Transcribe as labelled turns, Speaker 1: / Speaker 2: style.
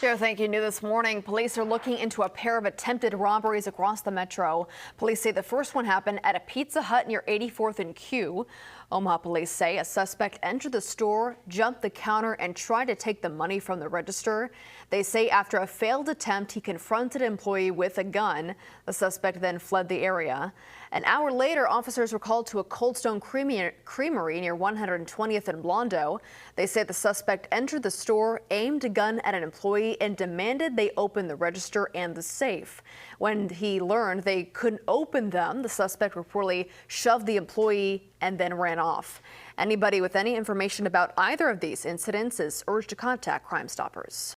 Speaker 1: Joe, thank you. New this morning, police are looking into a pair of attempted robberies across the metro. Police say the first one happened at a Pizza Hut near 84th and Q. Omaha police say a suspect entered the store, jumped the counter, and tried to take the money from the register. They say after a failed attempt, he confronted an employee with a gun. The suspect then fled the area. An hour later, officers were called to a Cold Stone Creamery near 120th and Blondo. They say the suspect entered the store, aimed a gun at an employee, and demanded they open the register and the safe. When he learned they couldn't open them, the suspect reportedly shoved the employee and then ran off. Anybody with any information about either of these incidents is urged to contact Crime Stoppers.